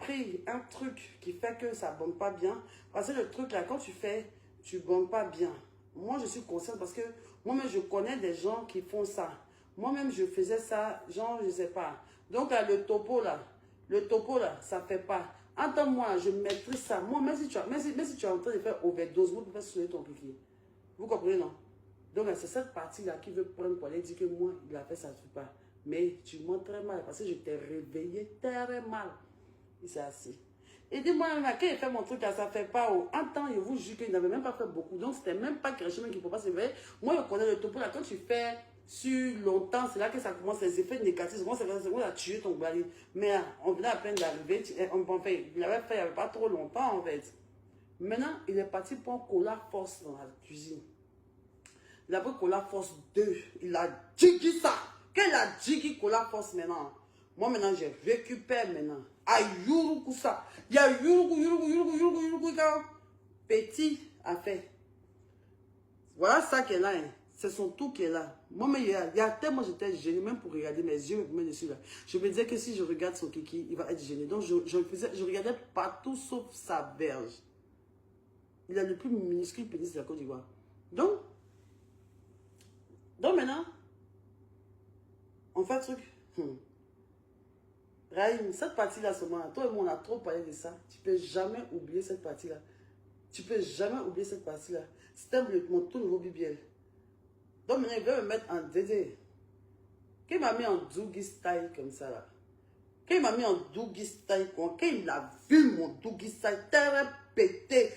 pris un truc qui fait que ça ne bombe pas bien. Parce que le truc là, quand tu fais, tu ne bombes pas bien. Moi, je suis consciente parce que moi-même, je connais des gens qui font ça. Moi-même, je faisais ça, genre, je ne sais pas. Donc, là, le topo, là, ça ne fait pas. Entends-moi, je maîtrise ça. Moi, même si tu es en train de faire overdose, vous pouvez soulever ton piquet. Vous comprenez, non? Donc, c'est cette partie-là qui veut prendre pour aller dire que moi, il a fait ça, tu pas. Mais tu mens très mal parce que je t'ai réveillé très mal. Il s'est assis. Et dis-moi, quand il fait mon truc, là, ça ne fait pas. En temps, je vous jure qu'il n'avait même pas fait beaucoup. Donc, c'était même pas quelque chose qui ne peut pas se réveiller. Moi, je connais le topo. Là, quand tu fais sur longtemps, c'est là que ça commence, les effets négatifs. Moi, c'est quand tu as tué ton bali. Mais on venait à peine d'arriver. Enfin, il l'avait fait il n'y avait pas trop longtemps, en fait. Maintenant, il est parti pour un cola force dans la cuisine. Il a pris cola force 2. Il a dit ça. Quand il a dit cola force maintenant, moi maintenant, je récupère maintenant. Ayuruku ça. Il y a yuruku. Petit a fait. Voilà ça qu'elle a. Hein. C'est son tout qui est là. Moi, il y a tellement j'étais gêné, même pour regarder mes yeux, me dessus là. Je me disais que si je regarde son kiki, il va être gêné. Donc, je regardais partout sauf sa verge. Il a le plus minuscule pénis de la Côte d'Ivoire. Donc maintenant, on fait un truc. Raïm, cette partie-là, seulement, toi et moi, on a trop parlé de ça. Tu ne peux jamais oublier cette partie-là. Tu ne peux jamais oublier cette partie-là. C'était mon tout nouveau BBL. Donc maintenant, il veut me mettre en DD. Quand il m'a mis en Doogie Style comme ça, là. Quand il m'a mis en Doogie Style, quand il a vu mon Doogie Style, très pété.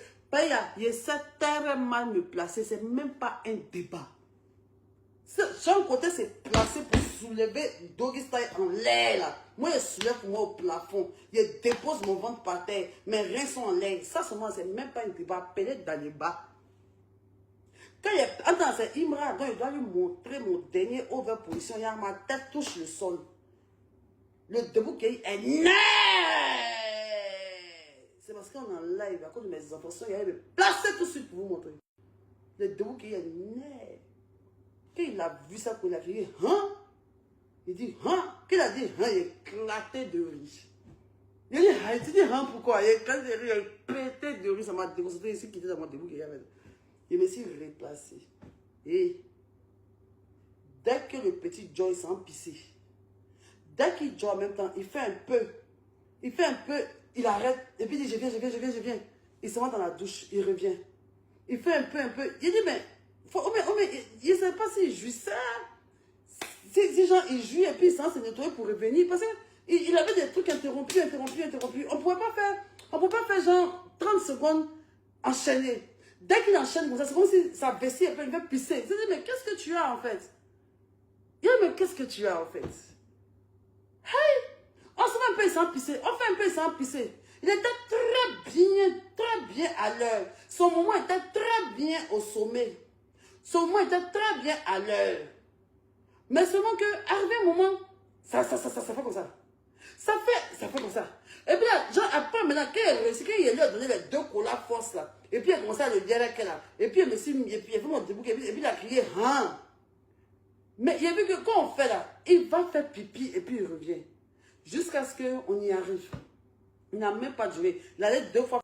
Il essaie très mal me placer. C'est même pas un débat. Son côté, c'est placé pour soulever Doggy Style en l'air, là. Moi, je soulève pour moi au plafond. Je dépose mon ventre par terre. Mes reins sont en l'air. Ça, seulement, c'est même pas une débat. Pellet dans les bas. Quand il est... Attends, c'est Imra. Donc, je dois lui montrer mon dernier over position. Il y a ma tête touche le sol. Le debout qui est net. C'est parce qu'on est en live. À cause de mes enfants, il y a me placer tout de suite pour vous montrer. Le debout qui est net. Quand il a vu ça, il a crié, hein? Il dit, hein? Qu'il a dit, hein? Il éclatait de rire. Il dit, hein? Tu dis, hein? Pourquoi? Il éclatait de rire, il pétait de rire. Ça m'a déconcentré ici, qui était dans mon debout. Je me suis replacé. Et dès que le petit Joy s'est empissé, dès qu'il joue en même temps, il fait un peu. Il arrête. Et puis il dit, je viens. Il se met dans la douche, il revient. Il fait un peu. Il dit, mais je ne sais pas s'il jouissait. Si genre il jouit et puis il s'en s'est nettoyé pour revenir. Parce qu'il avait des trucs interrompus. On ne pouvait pas faire genre 30 secondes enchaîner. Dès qu'il enchaîne comme ça, c'est comme si sa vessie il veut pisser. Il dit, mais qu'est-ce que tu as en fait? Il dit, mais qu'est-ce que tu as en fait? Hey! On se fait un peu, il s'en pisser. On fait un peu, il s'en pisser. Il était très bien à l'heure. Son moment était très bien au sommet. Son moment était très bien à l'heure. Mais seulement que, arrivé un moment, ça fait comme ça. Ça fait comme ça. Et puis là, genre, après, maintenant, quand il lui a donné les 2 colas force là, et puis il a commencé à le dire avec elle là, et puis il a fait mon debout, et puis il a crié, hein. Mais il a vu que quand on fait là, il va faire pipi, et puis il revient. Jusqu'à ce qu'on y arrive. Il n'a même pas joué. Il allait 2 fois.